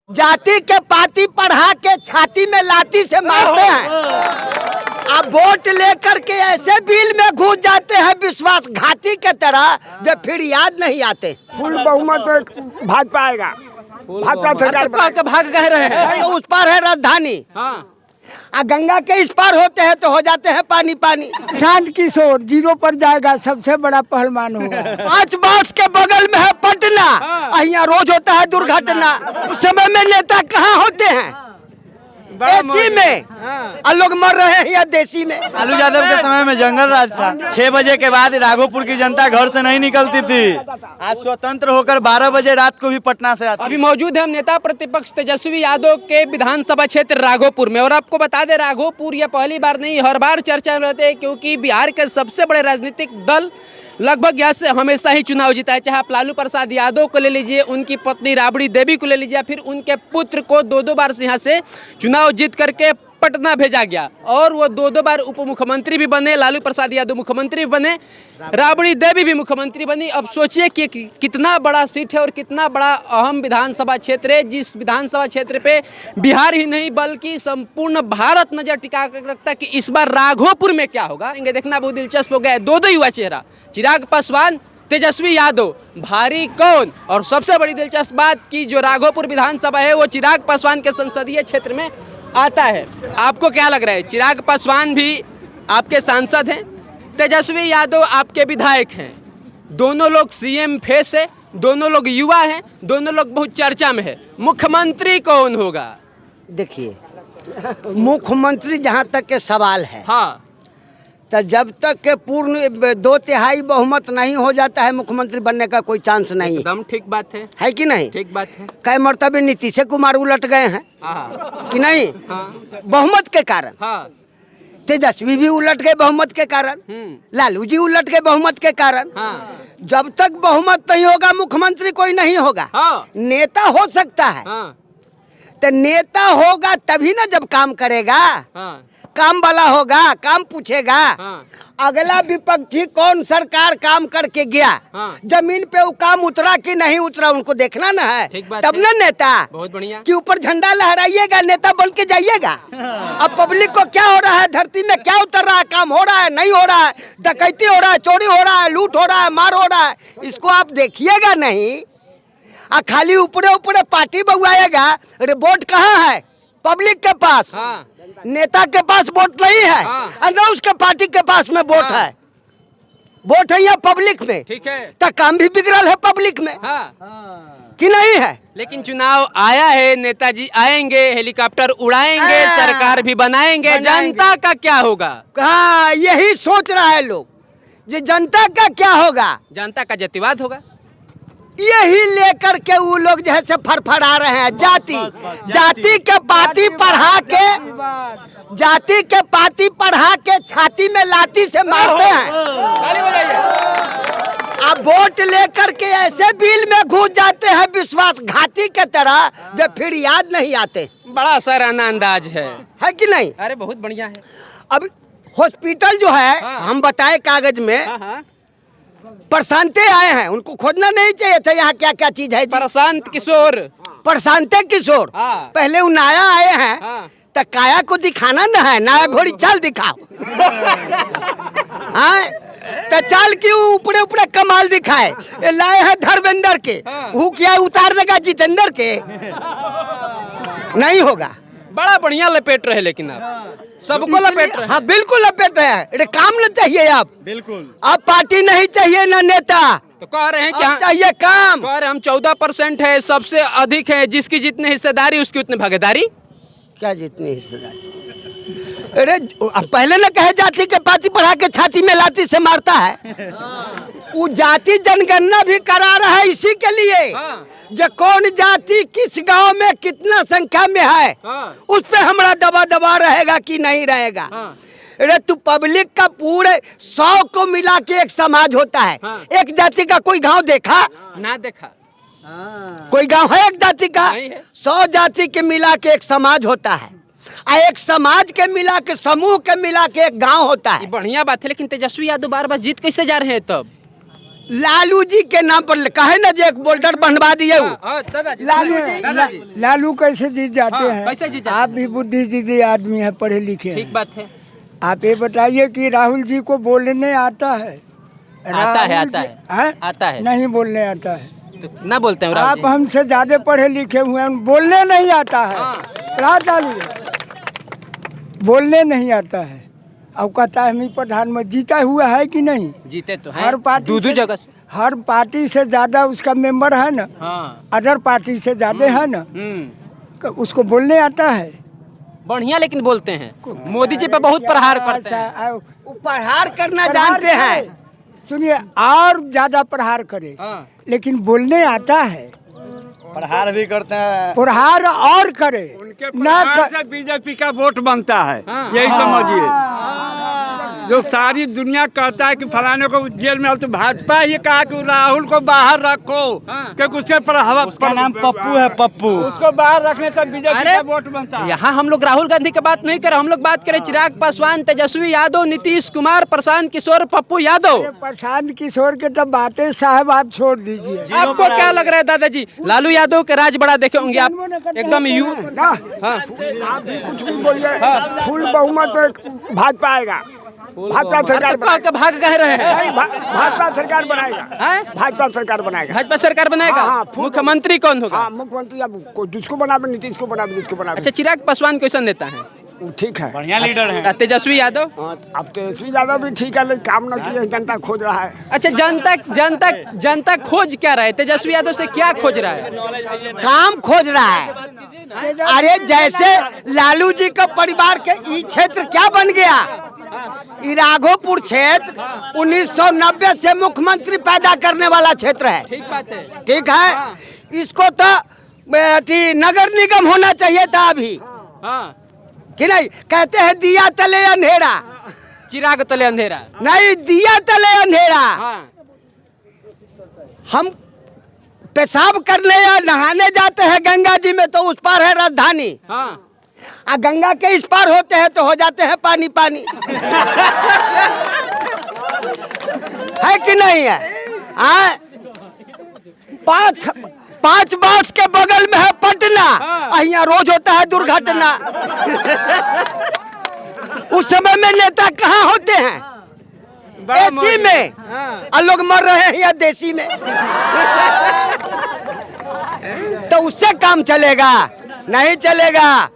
जाति के पाती पढ़ा के छाती में लाती से मारते हैं। अब वोट लेकर के ऐसे बिल में घुस जाते हैं विश्वासघाती के तरह जो फिर याद नहीं आते। फुल बहुमत भाजपा आएगा। भाजपा सरकार भाग कह रहे हैं। तो उस पर है राजधानी, हाँ। गंगा के इस पार होते हैं तो हो जाते हैं पानी पानी। शांत किशोर 0 पर जाएगा, सबसे बड़ा पहलवान होगा। 5 बास के बगल में है पटना, यहाँ रोज होता है दुर्घटना। उस समय में नेता कहाँ होते हैं? एसी में, और लोग मर रहे हैं या देसी में। लालू यादव के समय में जंगल राज था। 6 बजे के बाद राघोपुर की जनता घर से नहीं निकलती थी। आज स्वतंत्र होकर 12 बजे रात को भी पटना से आती। अभी मौजूद है हम नेता प्रतिपक्ष तेजस्वी यादव के विधानसभा क्षेत्र राघोपुर में। और आपको बता दें, राघोपुर ये पहली बार नहीं, हर बार चर्चा में रहते हैं, क्योंकि बिहार के सबसे बड़े राजनीतिक दल लगभग यहाँ से हमेशा ही चुनाव जीता है। चाहे आप लालू प्रसाद यादव को ले लीजिए, उनकी पत्नी राबड़ी देवी को ले लीजिए, फिर उनके पुत्र को 2 बार से यहाँ से चुनाव जीत करके पटना भेजा गया और वो 2 बार उप मुख्यमंत्री भी बने। लालू प्रसाद यादव मुख्यमंत्री बने, राबड़ी देवी भी मुख्यमंत्री बनी। अब सोचिए कि कितना बड़ा सीट है और कितना बड़ा अहम विधानसभा क्षेत्र है, जिस विधानसभा क्षेत्र पे बिहार ही नहीं बल्कि संपूर्ण भारत नजर टिका कर रखता है कि इस बार राघोपुर में क्या होगा। इनके देखना बहुत दिलचस्प हो गया है। 2 युवा चेहरा, चिराग पासवान, तेजस्वी यादव, भारी कौन? और सबसे बड़ी दिलचस्प बात कि जो राघोपुर विधानसभा है वो चिराग पासवान के संसदीय क्षेत्र में आता है। आपको क्या लग रहा है? चिराग पासवान भी आपके सांसद हैं, तेजस्वी यादव आपके विधायक हैं, दोनों लोग सीएम फेस है, दोनों लोग युवा हैं, दोनों लोग बहुत चर्चा में है। मुख्यमंत्री कौन होगा? देखिए, मुख्यमंत्री जहाँ तक के सवाल है, हाँ, तो जब तक के पूर्ण 2/3 बहुमत नहीं हो जाता है मुख्यमंत्री बनने का कोई चांस नहीं एकदम ठीक बात है कि नहीं? ठीक बात है। कई मर्तबे नीतीश कुमार उलट गए हैं हाँ, कि नहीं? हाँ, बहुमत के कारण। हाँ, तेजस्वी भी उलट गए बहुमत के कारण, लालू जी उलट गए बहुमत के कारण। हाँ, जब तक बहुमत नहीं होगा मुख्यमंत्री कोई नहीं होगा। हाँ, नेता हो सकता है, हाँ, तो नेता होगा तभी ना जब काम करेगा, हाँ, काम वाला होगा, काम पूछेगा। हाँ, अगला विपक्षी कौन सरकार काम करके गया, हाँ, जमीन पे वो काम उतरा कि नहीं उतरा उनको देखना ना है, ठीक बात तब है। ना नेता बहुत बढ़िया। कि ऊपर झंडा लहराइएगा, नेता बन के जाइएगा। अब पब्लिक को क्या हो रहा है, धरती में क्या उतर रहा है, काम हो रहा है नहीं हो रहा है, डकैती हो रहा है, चोरी हो रहा है, लूट हो रहा है, मार हो रहा है, इसको आप देखिएगा नहीं। खाली ऊपरे ऊपरे पार्टी बउआएगा। अरे वोट कहाँ है? पब्लिक के पास। हाँ, नेता के पास वोट नहीं है, हाँ, और न उसके पार्टी के पास में वोट हाँ, है। वोट है यहाँ पब्लिक में, ठीक है। तो काम भी बिगड़ल है पब्लिक में, हाँ, कि नहीं है? लेकिन चुनाव आया है, नेताजी आएंगे, हेलीकॉप्टर उड़ाएंगे, हाँ, सरकार भी बनाएंगे। जनता का क्या होगा? हाँ, यही सोच रहा है लोग, जो जनता का क्या होगा, जनता का जातिवाद होगा। यही लेकर के वो लोग जो है से फड़फड़ा रहे हैं। जाति के पाती पढ़ा के, जाति के पाती पढ़ा के छाती में लाती से मारते हैं। अब वोट लेकर के ऐसे बिल में घुस जाते हैं विश्वासघाती के तरह जो फिर याद नहीं आते। बड़ा सराहना अंदाज है कि नहीं? अरे बहुत बढ़िया है। अब हॉस्पिटल जो है, हाँ, हम बताए कागज में, हाँ, हाँ, प्रशांते आए हैं, उनको खोजना नहीं चाहिए था यहाँ क्या क्या चीज है। प्रशांत किशोर, प्रशांते किशोर, हाँ, पहले वो नाया आए हैं, हाँ, तो काया को दिखाना न है, नाया घोड़ी चाल दिखाओ। हाँ, तो चाल की ऊपरे ऊपरे कमाल दिखाए। ये लाए हैं धर्मेंद्र के, वो क्या उतार देगा जितेंद्र के? नहीं होगा। बड़ा बढ़िया लपेट रहे, लेकिन आप सबको लपेट रहे। हाँ बिल्कुल लपेट रहे हैं। अरे काम न चाहिए आप, बिल्कुल। अब पार्टी नहीं चाहिए ना नेता, तो कह रहे हैं अब कि चाहिए काम। कह रहे हम 14% है, सबसे अधिक है, जिसकी जितनी हिस्सेदारी उसकी उतनी भागीदारी। क्या जितनी हिस्सेदारी? अरे अब पहले न कहे जाति के पाती पढ़ा के छाती में लाती से मारता है। वो जाति जनगणना भी करा रहा है इसी के लिए, हाँ, जो कौन जाति किस गांव में कितना संख्या में है, हाँ, उस पे हमारा दबा रहेगा कि नहीं रहेगा। हाँ, अरे तू पब्लिक का पूरे 100 को मिला के एक समाज होता है। हाँ, एक जाति का कोई गांव देखा? ना देखा। कोई गांव है एक जाति का? नहीं है। 100 जाति के मिला के एक समाज होता है, और एक समाज के मिला के, समूह के मिला के एक गांव होता है। ये बढ़िया बात है, लेकिन तेजस्वी यादव बार बार जीत कैसे जा रहे हैं? तब लालू जी के नाम पर कहे ना जो एक बोल्डर बनवा दिए वो। लालू कैसे जीत जाते हाँ, हैं? कैसे जीत जाते आप भी बुद्धिजीवी आदमी है, पढ़े लिखे हैं। ठीक बात है। आप ये बताइए कि राहुल जी को बोलने आता है? आता है, राहुल आता जी- है, हैं? आता है। नहीं बोलने आता है। तो ना बोलते हैं राहुल आप जी। हमसे ज्यादा पढ़े लिखे हुए हैं, बोलने नहीं आता है। हाँ। पढ़ा डालिए, बोलने नहीं आता है। अब कहता है हम प्रधानमंत्री, जीता हुआ है कि नहीं? जीते तो हैं हर पार्टी दो से- जगह से। हर पार्टी से ज्यादा उसका मेंबर है ना, हाँ। अदर पार्टी से ज्यादा है ना, उसको बोलने आता है। बढ़िया लेकिन बोलते हैं। मोदी जी पे बहुत प्रहार करते हैं। वो प्रहार करना प्रहार जानते हैं। करे। सुनिए, और ज्यादा प्रहार करे, हाँ। लेकिन बोलने आता है। प्रहार भी करते हैं। प्रहार और करे ना बीजेपी का वोट बनता है। हाँ। यही समझिए। जो सारी दुनिया कहता है कि फलाने को जेल में, तो भाजपा ही कहा कि राहुल को बाहर रखो, क्योंकि उसके उसका नाम पप्पू है, पप्पू। उसको बाहर रखने से बीजेपी अरे का वोट बनता है। यहाँ हम लोग राहुल गांधी की बात नहीं कर रहे, हम लोग बात करें चिराग पासवान, तेजस्वी यादव, नीतीश कुमार, प्रशांत किशोर, पप्पू यादव। प्रशांत किशोर के तो बातें साहब आप छोड़ दीजिए। आपको क्या लग रहा है दादाजी? लालू यादव के राज बड़ा देखे होंगे आप, एकदम यू। ना, हाँ। आप भी कुछ भी बोलिए, फुल बहुमत भाजपा आएगा। भाजपा सरकार के भाग कह रहे हैं। नहीं, भाजपा सरकार बनाएगा। हैं? भाजपा सरकार बनाएगा। भाजपा सरकार बनाएगा। हाँ, फुल- मुख्यमंत्री कौन होगा? हाँ, मुख्यमंत्री अब जिसको बनावे, नीतीश को बनावे, जिसको बनावे। अच्छा, चिराग पासवान कैसा नेता है? वो ठीक है। बढ़िया लीडर है। तेजस्वी यादव? हाँ, अब तेजस्वी यादव भी ठीक है, लेकिन काम न किए, जनता खोज रहा है। अच्छा, जनता खोज क्या रहा है? तेजस्वी यादव से क्या खोज रहा है? काम खोज रहा है। अरे जैसे लालू जी का परिवार के ई क्षेत्र क्या बन गया? ई राघोपुर क्षेत्र 1990 से मुख्यमंत्री पैदा करने वाला क्षेत्र है। ठीक बात है। ठीक है, इसको तो नगर निगम होना चाहिए था अभी, हाँ। कि नहीं? कहते हैं दिया तले अंधेरा, चिराग तले अंधेरा। नहीं, दिया तले अंधेरा। हाँ। हम पेशाब करने या नहाने जाते हैं गंगा जी में, तो उस पार है राजधानी, हाँ। आ गंगा के इस पार होते हैं तो हो जाते हैं पानी पानी। है कि नहीं है? हाँ? पांच बास के बगल में है पटना, यहाँ रोज होता है दुर्घटना। उस समय में नेता कहाँ होते हैं? एसी में, और लोग मर रहे हैं या देसी में। तो उससे काम चलेगा? नहीं चलेगा।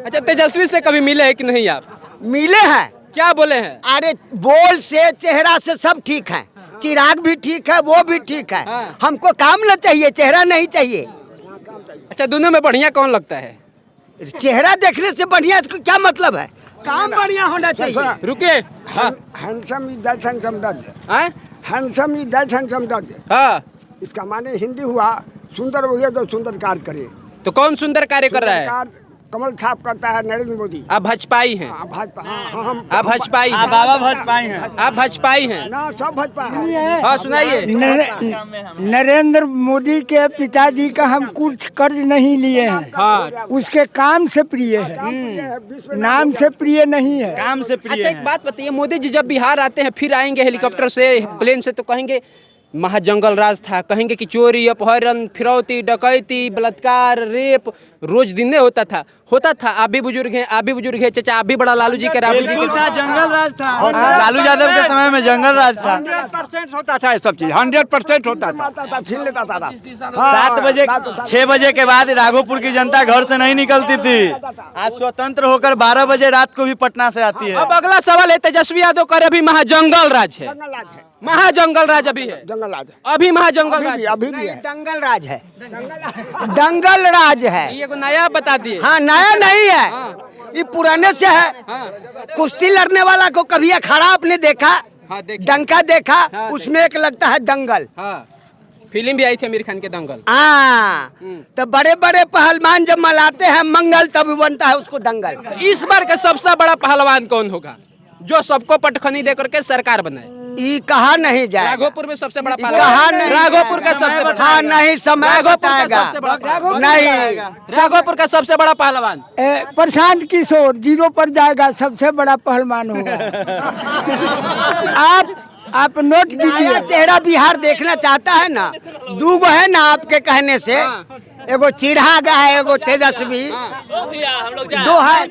अच्छा, तेजस्वी से कभी मिले हैं कि नहीं आप? मिले हैं। क्या बोले हैं? अरे बोल से, चेहरा से सब ठीक है। चिराग भी ठीक है, वो भी ठीक है। हाँ। हमको काम न चाहिए, चेहरा नहीं चाहिए। अच्छा, दोनों में बढ़िया कौन लगता है? चेहरा देखने से बढ़िया इसको क्या मतलब है? काम बढ़िया होना चाहिए। रुके। हाँ। Handsome is that handsome does. हाँ? Handsome is that handsome does. हाँ। इसका माने हिंदी हुआ, सुंदर हुए तो सुंदर कार्य करे। तो कौन सुंदर कार्य कर रहा है? कार्य कमल छाप करता है नरेंद्र मोदी। आप भाजपाई हैं? हाँ, भाजपा। हाँ, हम आप भाजपाई हैं? बाबा भाजपाई हैं। आप भाजपाई हैं? ना, सब भाजपा है। हाँ, सुनाइए। नरेंद्र मोदी के पिताजी का हम कुछ कर्ज नहीं लिए हैं। हाँ। उसके काम से प्रिय है, नाम से प्रिय नहीं है। काम से प्रिय अच्छा, एक हैं। बात बताइए, मोदी जी जब बिहार आते हैं, फिर आएंगे हेलीकॉप्टर से, प्लेन से, तो कहेंगे महाजंगल राज था, कहेंगे कि चोरी, अपहरण, फिरौती, डकैती, बलात्कार, रेप रोज दिन में होता था। आप भी बुजुर्ग हैं, आप भी बुजुर्ग हैं, चाचा आप भी बड़ा लालू जी के, राहुल जी बिल्कुल के। था, जंगल राज था। लालू यादव के समय में जंगल राज था। 100% होता था ये सब चीज, 100% होता था। छीन लेता था। 7 बजे 6 बजे के बाद राघोपुर की जनता घर से नहीं निकलती थी। आज स्वतंत्र होकर 12 बजे रात को भी पटना से आती है। अब अगला सवाल है, तेजस्वी यादव करे अभी महाजंगल राज है, जंगल राज है। महाजंगल राज अभी है, जंगल राज है। अभी महाजंगल राज है। अभी भी है। दंगल राज है, दंगल राज है। ये को नया बता दिए। हाँ, नया नहीं है, ये पुराने से है। हाँ। कुश्ती लड़ने वाला को कभी अखाड़ा आपने देखा? हाँ, देखिए। डंका देखा? हाँ, उसमें एक लगता है दंगल। हाँ, फिल्म भी आई थी आमिर खान के दंगल। हाँ, तो बड़े बड़े पहलवान जब मनाते हैं मंगल, तब बनता है उसको दंगल। इस बार का सबसे बड़ा पहलवान कौन होगा जो सबको पटखनी दे करके सरकार बनाए? ये कहा नहीं जाए। राघोपुर में सबसे बड़ा कहा पहलवान नहीं राघोपुर का सबसे बड़ा। हाँ, नहीं, समय राघोपुर का बताएगा। सबसे बड़ा नहीं, राघोपुर का सबसे बड़ा पहलवान। प्रशांत किशोर 0 पर जाएगा, सबसे बड़ा पहलवान होगा। आप नोट नया कीजिए। चेहरा बिहार देखना चाहता है ना, दूगो है ना आपके कहने से, एगो चिढ़ा है, एगो तेजस्वी, दो है।